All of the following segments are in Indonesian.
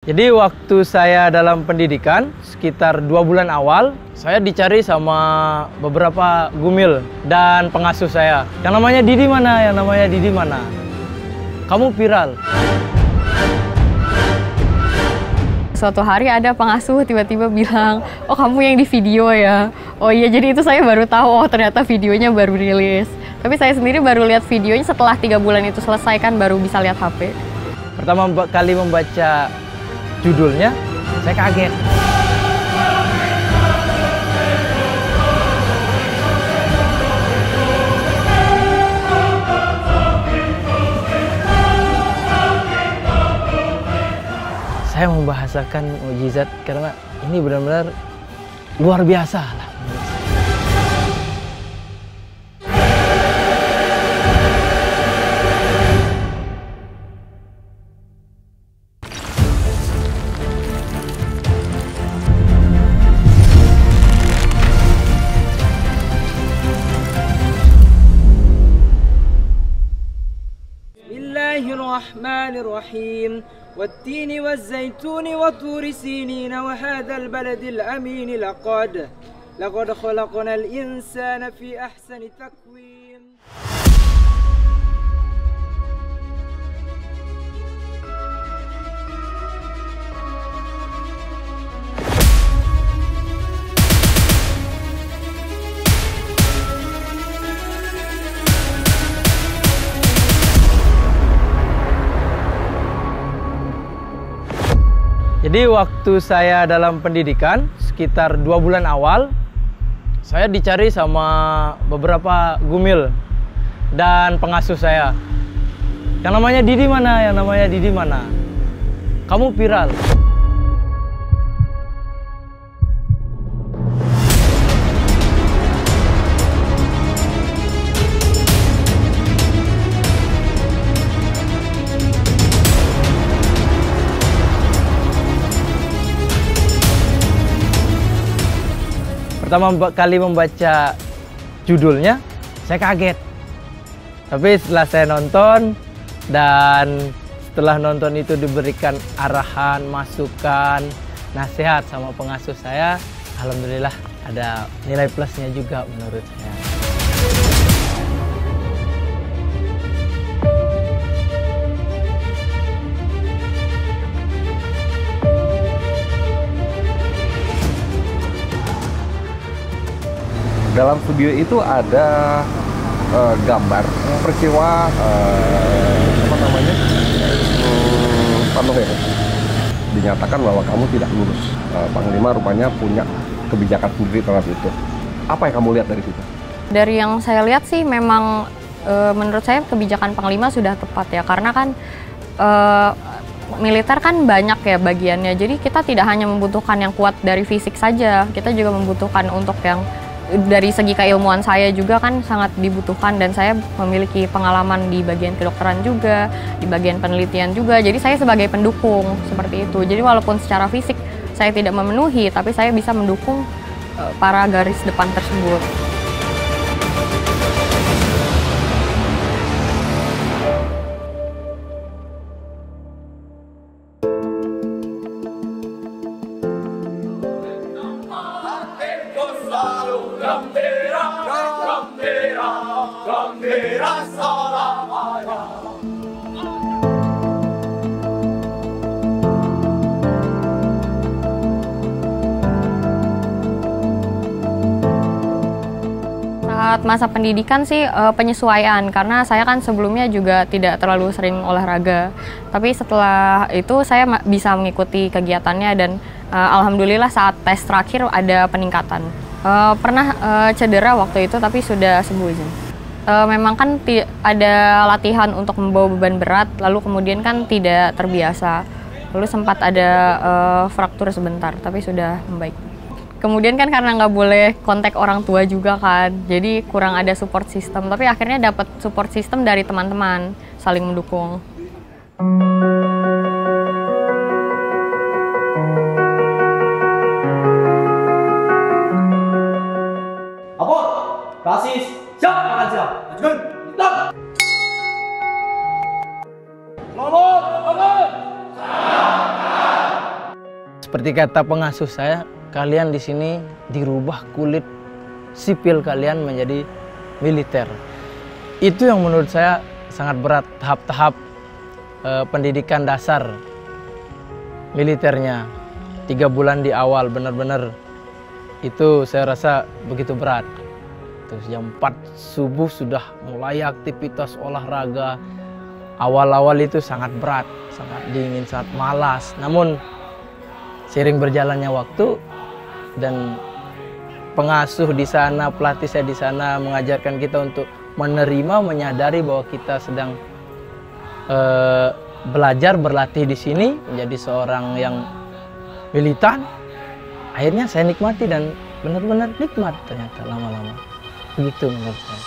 Jadi waktu saya dalam pendidikan, sekitar 2 bulan awal, saya dicari sama beberapa gumil dan pengasuh saya. Yang namanya Didi mana? Yang namanya Didi mana? Kamu viral. Suatu hari ada pengasuh tiba-tiba bilang, oh kamu yang di video ya? Oh iya, jadi itu saya baru tahu, oh ternyata videonya baru rilis. Tapi saya sendiri baru lihat videonya setelah 3 bulan itu selesai kan, baru bisa lihat HP. Pertama kali membaca judulnya, saya kaget. Saya membahasakan mukjizat karena ini benar-benar luar biasa lah. Bismillahirrahmanirrahim. والتين والزيتون وطور سينين وهذا البلد الأمين لقد خلقنا الإنسان في أحسن تقويم. Jadi waktu saya dalam pendidikan, sekitar 2 bulan awal, saya dicari sama beberapa gumil dan pengasuh saya. Yang namanya Didi mana? Yang namanya Didi mana? Kamu viral. Pertama kali membaca judulnya, saya kaget. Tapi setelah saya nonton, dan setelah nonton itu diberikan arahan, masukan, nasihat sama pengasuh saya, alhamdulillah ada nilai plusnya juga menurut saya. Dalam video itu ada gambar peristiwa Panoh ya. Dinyatakan bahwa kamu tidak lulus. Panglima rupanya punya kebijakan sendiri terhadap itu. Apa yang kamu lihat dari situ? Dari yang saya lihat sih memang menurut saya kebijakan Panglima sudah tepat ya, karena kan militer kan banyak ya bagiannya. Jadi kita tidak hanya membutuhkan yang kuat dari fisik saja, kita juga membutuhkan untuk yang dari segi keilmuan saya juga kan sangat dibutuhkan, dan saya memiliki pengalaman di bagian kedokteran juga, di bagian penelitian juga. Jadi saya sebagai pendukung seperti itu. Jadi walaupun secara fisik saya tidak memenuhi, tapi saya bisa mendukung para garis depan tersebut. Saat masa pendidikan sih penyesuaian, karena saya kan sebelumnya juga tidak terlalu sering olahraga. Tapi setelah itu saya bisa mengikuti kegiatannya, dan alhamdulillah saat tes terakhir ada peningkatan. Pernah cedera waktu itu tapi sudah sembuh aja. Memang kan ada latihan untuk membawa beban berat, lalu kemudian kan tidak terbiasa. Lalu sempat ada fraktur sebentar, tapi sudah membaik. Kemudian kan karena nggak boleh kontak orang tua juga kan, jadi kurang ada support system. Tapi akhirnya dapat support system dari teman-teman, saling mendukung. Apor, basis, siap, makan siap. Lanjutkan, stop. Lolot, bangun. seperti kata pengasuh saya, kalian di sini dirubah kulit sipil kalian menjadi militer. Itu yang menurut saya sangat berat, tahap-tahap pendidikan dasar militernya. 3 bulan di awal benar-benar itu saya rasa begitu berat. Terus jam 4 subuh sudah mulai aktivitas olahraga. Awal-awal itu sangat berat, sangat dingin, sangat malas. Namun seiring berjalannya waktu dan pengasuh di sana, pelatih saya di sana mengajarkan kita untuk menerima, menyadari bahwa kita sedang belajar, berlatih di sini menjadi seorang yang militan. Akhirnya saya nikmati dan benar-benar nikmat ternyata lama-lama. Begitu menurut saya.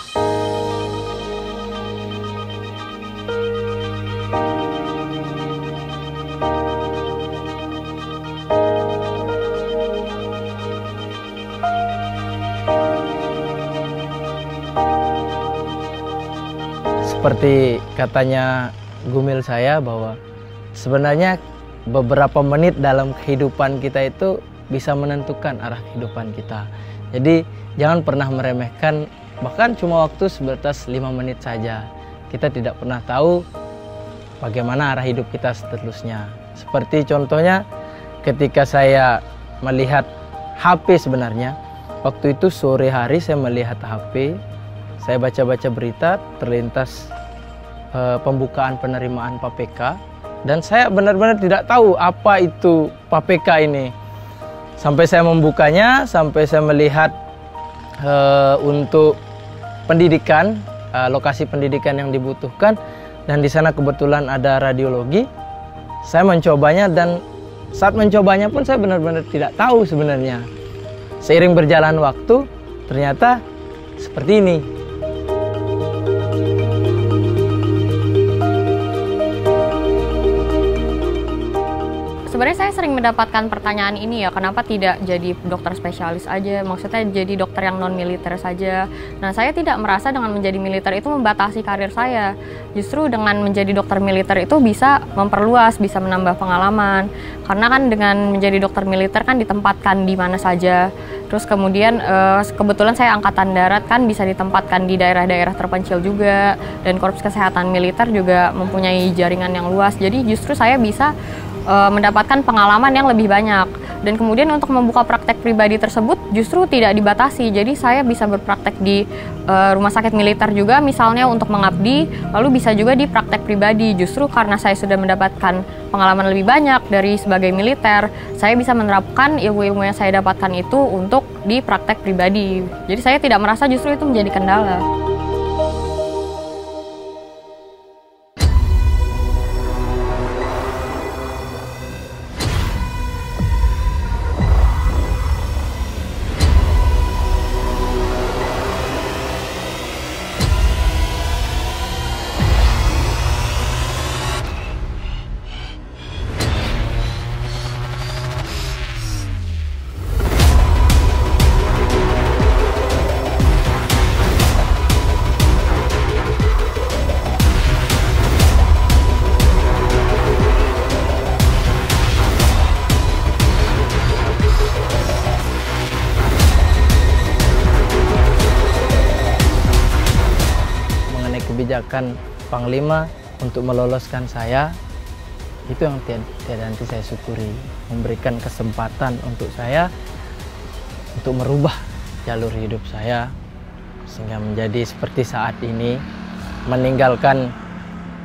Seperti katanya Gumil saya bahwa sebenarnya beberapa menit dalam kehidupan kita itu bisa menentukan arah kehidupan kita. Jadi jangan pernah meremehkan, bahkan cuma waktu sebatas 5 menit saja. Kita tidak pernah tahu bagaimana arah hidup kita seterusnya. Seperti contohnya ketika saya melihat HP sebenarnya, waktu itu sore hari saya melihat HP, saya baca-baca berita, terlintas pembukaan penerimaan PAPK, dan saya benar-benar tidak tahu apa itu PAPK ini. Sampai saya membukanya, sampai saya melihat untuk pendidikan, lokasi pendidikan yang dibutuhkan, dan di sana kebetulan ada radiologi. Saya mencobanya dan saat mencobanya pun saya benar-benar tidak tahu sebenarnya. Seiring berjalan waktu, ternyata seperti ini. Sebenarnya saya sering mendapatkan pertanyaan ini ya, kenapa tidak jadi dokter spesialis aja, maksudnya jadi dokter yang non-militer saja. Nah, saya tidak merasa dengan menjadi militer itu membatasi karir saya. Justru dengan menjadi dokter militer itu bisa memperluas, bisa menambah pengalaman. Karena kan dengan menjadi dokter militer kan ditempatkan di mana saja. Terus kemudian kebetulan saya angkatan darat kan bisa ditempatkan di daerah-daerah terpencil juga. Dan Korps Kesehatan Militer juga mempunyai jaringan yang luas. Jadi justru saya bisa mendapatkan pengalaman yang lebih banyak. Dan kemudian untuk membuka praktek pribadi tersebut justru tidak dibatasi. Jadi saya bisa berpraktek di rumah sakit militer juga misalnya untuk mengabdi, lalu bisa juga di praktek pribadi. Justru karena saya sudah mendapatkan pengalaman lebih banyak dari sebagai militer, saya bisa menerapkan ilmu-ilmu yang saya dapatkan itu untuk di praktek pribadi. Jadi saya tidak merasa justru itu menjadi kendala. Kebijakan Panglima untuk meloloskan saya itu yang tiada nanti saya syukuri, memberikan kesempatan untuk saya untuk merubah jalur hidup saya sehingga menjadi seperti saat ini, meninggalkan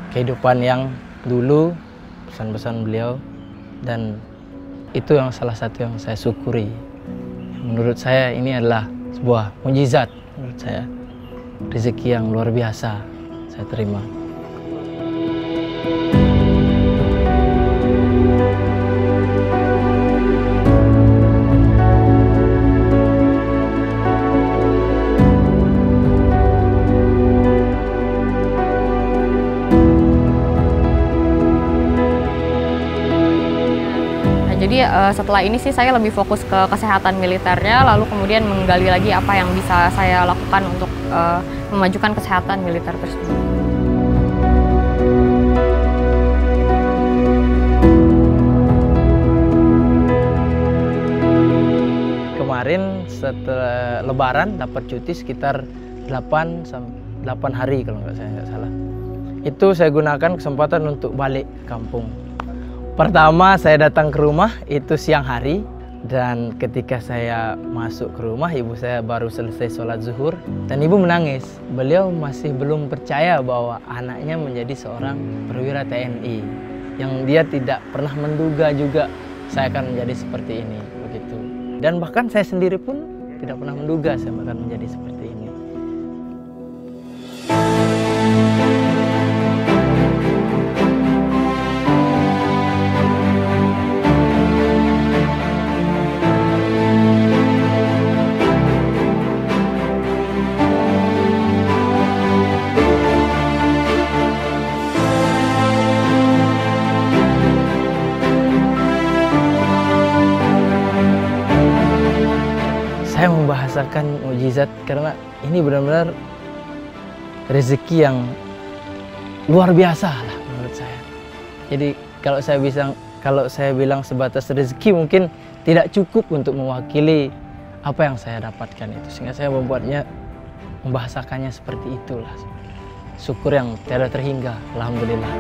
kehidupan yang dulu, pesan-pesan beliau, dan itu yang salah satu yang saya syukuri. Menurut saya ini adalah sebuah mukjizat, menurut saya rezeki yang luar biasa saya terima. Jadi setelah ini sih saya lebih fokus ke kesehatan militernya, lalu kemudian menggali lagi apa yang bisa saya lakukan untuk memajukan kesehatan militer tersebut. kemarin setelah Lebaran dapat cuti sekitar 8 hari kalau saya nggak salah. Itu saya gunakan kesempatan untuk balik kampung. Pertama saya datang ke rumah itu siang hari, dan ketika saya masuk ke rumah ibu saya baru selesai sholat zuhur dan ibu menangis. Beliau masih belum percaya bahwa anaknya menjadi seorang perwira TNI yang dia tidak pernah menduga juga saya akan menjadi seperti ini begitu. Dan bahkan saya sendiri pun tidak pernah menduga saya akan menjadi seperti ini. Saya membahasakan mukjizat karena ini benar-benar rezeki yang luar biasa lah menurut saya. Jadi kalau saya bilang sebatas rezeki mungkin tidak cukup untuk mewakili apa yang saya dapatkan itu, sehingga saya membahasakannya seperti itulah. Syukur yang tiada terhingga, alhamdulillah.